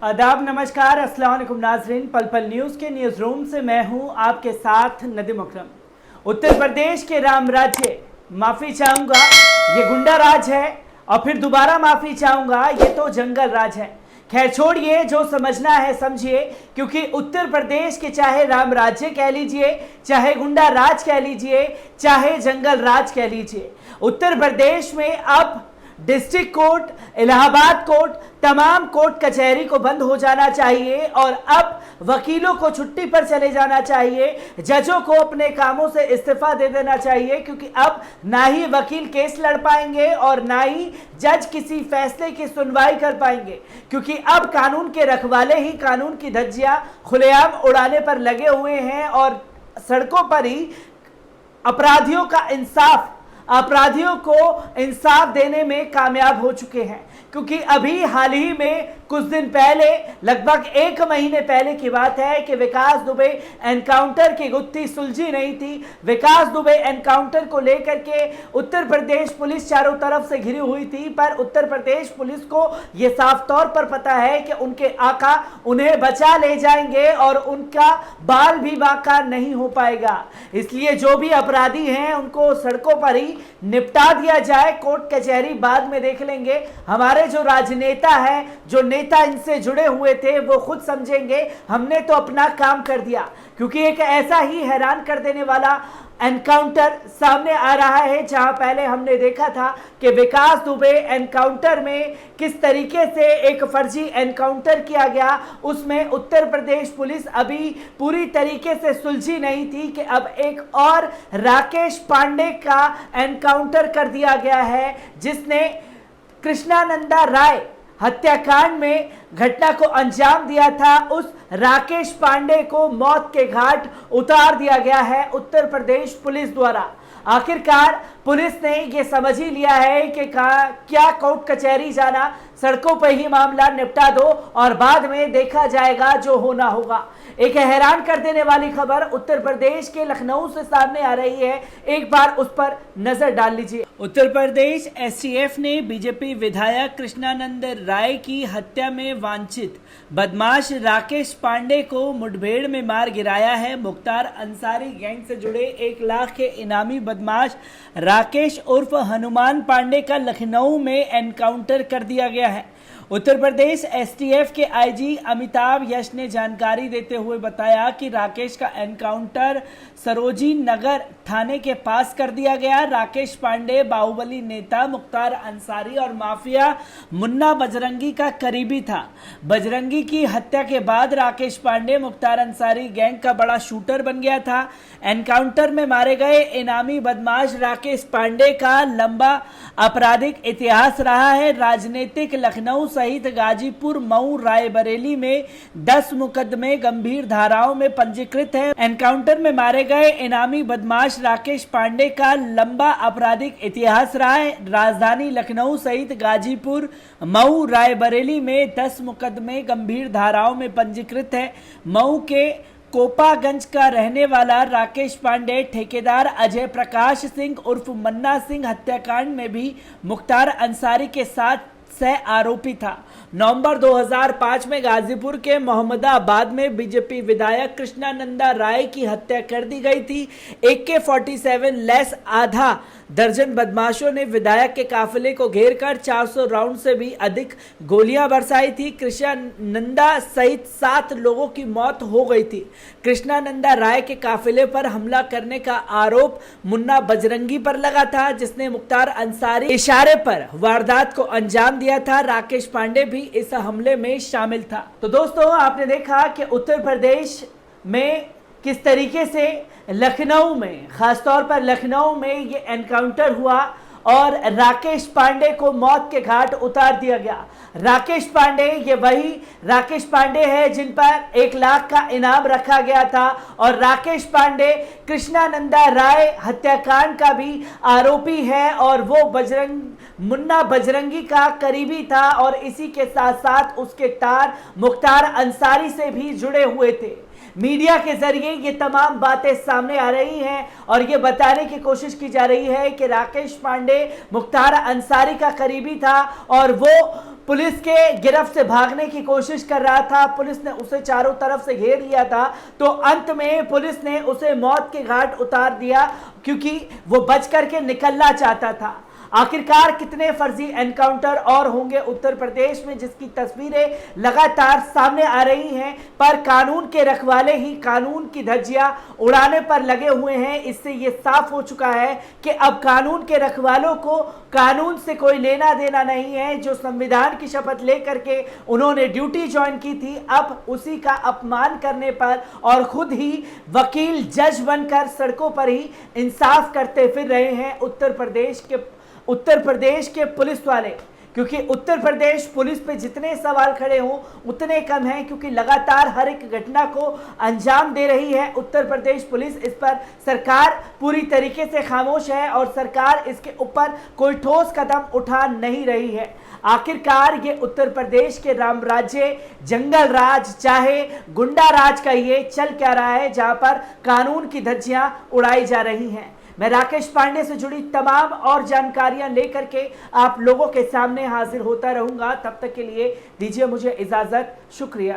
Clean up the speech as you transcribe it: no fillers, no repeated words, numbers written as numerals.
आदाब, नमस्कार, अस्सलाम वालेकुम नाज़रीन। पल पल न्यूज़ के न्यूज़ रूम से मैं हूं आपके साथ नदीम अकरम। उत्तर प्रदेश के राम राज्य, माफ़ी चाहूँगा, ये गुंडा राज है और फिर दोबारा माफ़ी चाहूँगा, ये तो जंगल राज है। खैर छोड़िए, जो समझना है समझिए, क्योंकि उत्तर प्रदेश के चाहे राम राज्य कह लीजिए, चाहे गुंडा राज कह लीजिए, चाहे जंगल राज कह लीजिए, उत्तर प्रदेश में अब डिस्ट्रिक्ट कोर्ट, इलाहाबाद कोर्ट, तमाम कोर्ट कचहरी को बंद हो जाना चाहिए और अब वकीलों को छुट्टी पर चले जाना चाहिए, जजों को अपने कामों से इस्तीफा दे देना चाहिए, क्योंकि अब ना ही वकील केस लड़ पाएंगे और ना ही जज किसी फैसले की सुनवाई कर पाएंगे, क्योंकि अब कानून के रखवाले ही कानून की धज्जियां खुलेआम उड़ाने पर लगे हुए हैं और सड़कों पर ही अपराधियों को इंसाफ देने में कामयाब हो चुके हैं। क्योंकि अभी हाल ही में कुछ दिन पहले, लगभग 1 महीने पहले की बात है कि विकास दुबे एनकाउंटर की गुत्थी सुलझी नहीं थी। विकास दुबे एनकाउंटर को लेकर के उत्तर प्रदेश पुलिस चारों तरफ से घिरी हुई थी, पर उत्तर प्रदेश पुलिस को यह साफ तौर पर पता है कि उनके आका उन्हें बचा ले जाएंगे और उनका बाल भी बाका नहीं हो पाएगा। इसलिए जो भी अपराधी हैं उनको सड़कों पर ही निपटा दिया जाए, कोर्ट कचहरी बाद में देख लेंगे। हमारे जो राजनेता हैं, जो नेता इनसे जुड़े हुए थे, वो खुद समझेंगे हमने तो अपना काम कर दिया, क्योंकि एक ऐसा ही हैरान कर देने वाला एनकाउंटर सामने आ रहा है, जहां pहले हमने देखा था कि विकास दुबे एनकाउंटर में किस तरीके से एक फर्जी एनकाउंटर किया गया, उसमें उत्तर प्रदेश पुलिस अभी पूरी तरीके से सुलझी नहीं थी कि अब एक और राकेश पांडे का एनकाउंटर कर दिया गया है, जिसने कृष्णानंदा राय हत्याकांड में घटना को अंजाम दिया था। उस राकेश पांडे को मौत के घाट उतार दिया गया है उत्तर प्रदेश पुलिस द्वारा। आखिरकार पुलिस ने यह समझ ही लिया है कि क्या कोर्ट कचहरी जाना, सड़कों पर ही मामला निपटा दो और बाद में देखा जाएगा, जो होना होगा। एक हैरान कर देने वाली खबर उत्तर प्रदेश के लखनऊ से सामने आ रही है, एक बार उस पर नजर डाल लीजिए। उत्तर प्रदेश एसटीएफ ने बीजेपी विधायक कृष्णानंद राय की हत्या में वांछित बदमाश राकेश पांडे को मुठभेड़ में मार गिराया है। मुख्तार अंसारी गैंग से जुड़े 1 लाख के इनामी बदमाश राकेश उर्फ हनुमान पांडे का लखनऊ में एनकाउंटर कर दिया गया है। उत्तर प्रदेश एसटीएफ के आईजी अमिताभ यश ने जानकारी देते हुए बताया कि राकेश का एनकाउंटर सरोजी नगर थाने के पास कर दिया गया। राकेश पांडे बाहुबली नेता मुख्तार अंसारी और माफिया मुन्ना बजरंगी का करीबी था। बजरंगी की हत्या के बाद राकेश पांडे मुख्तार अंसारी गैंग का बड़ा शूटर बन गया था। एनकाउंटर में मारे गए इनामी बदमाश राकेश पांडे का लंबा आपराधिक इतिहास रहा है। राजनीतिक लखनऊ सहित गाजीपुर, मऊ, रायबरेली में 10 मुकदमे गंभीर धाराओं में पंजीकृत है। एनकाउंटर में मारे गए इनामी बदमाश राकेश पांडे का लंबा आपराधिक इतिहास रहा है। राजधानी लखनऊ सहित गाजीपुर, मऊ, रायबरेली में 10 मुकदमे गंभीर धाराओं में पंजीकृत है। मऊ के कोपागंज का रहने वाला राकेश पांडे ठेकेदार अजय प्रकाश सिंह उर्फ मन्ना सिंह हत्याकांड में भी मुख्तार अंसारी के साथ सह आरोपी था। नवंबर 2005 में गाजीपुर के मोहम्मदाबाद में बीजेपी विधायक कृष्णानंदा राय की हत्या कर दी गई थी। AK-47 लैस आधा दर्जन बदमाशों ने विधायक के काफिले को घेरकर 400 राउंड से भी अधिक गोलियां बरसाई थी। कृष्णानंदा सहित 7 लोगों की मौत हो गई थी। कृष्णानंदा राय के काफिले पर हमला करने का आरोप मुन्ना बजरंगी पर लगा था, जिसने मुख्तार अंसारी इशारे पर वारदात को अंजाम दिया था। राकेश पांडे भी इस हमले में शामिल था। तो दोस्तों, आपने देखा कि उत्तर प्रदेश में किस तरीके से लखनऊ में, खासतौर पर लखनऊ में ये एनकाउंटर हुआ और राकेश पांडे को मौत के घाट उतार दिया गया। राकेश पांडे, ये वही राकेश पांडे है जिन पर 1 लाख का इनाम रखा गया था और राकेश पांडे कृष्णानंदा राय हत्याकांड का भी आरोपी है और वो मुन्ना बजरंगी का करीबी था और इसी के साथ साथ उसके तार मुख्तार अंसारी से भी जुड़े हुए थे। मीडिया के जरिए ये तमाम बातें सामने आ रही हैं और ये बताने की कोशिश की जा रही है कि राकेश पांडे मुख्तार अंसारी का करीबी था और वो पुलिस के गिरफ्त से भागने की कोशिश कर रहा था। पुलिस ने उसे चारों तरफ से घेर लिया था, तो अंत में पुलिस ने उसे मौत के घाट उतार दिया क्योंकि वो बच करके निकलना चाहता था। आखिरकार कितने फर्जी एनकाउंटर और होंगे उत्तर प्रदेश में, जिसकी तस्वीरें लगातार सामने आ रही हैं, पर कानून के रखवाले ही कानून की धज्जियां उड़ाने पर लगे हुए हैं। इससे ये साफ हो चुका है कि अब कानून के रखवालों को कानून से कोई लेना देना नहीं है। जो संविधान की शपथ लेकर के उन्होंने ड्यूटी ज्वाइन की थी, अब उसी का अपमान करने पर और खुद ही वकील जज बनकर सड़कों पर ही इंसाफ करते फिर रहे हैं उत्तर प्रदेश के पुलिस वाले। क्योंकि उत्तर प्रदेश पुलिस पे जितने सवाल खड़े हों उतने कम हैं, क्योंकि लगातार हर एक घटना को अंजाम दे रही है उत्तर प्रदेश पुलिस। इस पर सरकार पूरी तरीके से खामोश है और सरकार इसके ऊपर कोई ठोस कदम उठा नहीं रही है। आखिरकार ये उत्तर प्रदेश के राम राज्य, जंगल राज, चाहे गुंडा राज का ये चल क्या रहा है, जहां पर कानून की धज्जियां उड़ाई जा रही हैं। मैं राकेश पांडे से जुड़ी तमाम और जानकारियां लेकर के आप लोगों के सामने हाजिर होता रहूंगा। तब तक के लिए दीजिए मुझे इजाजत। शुक्रिया।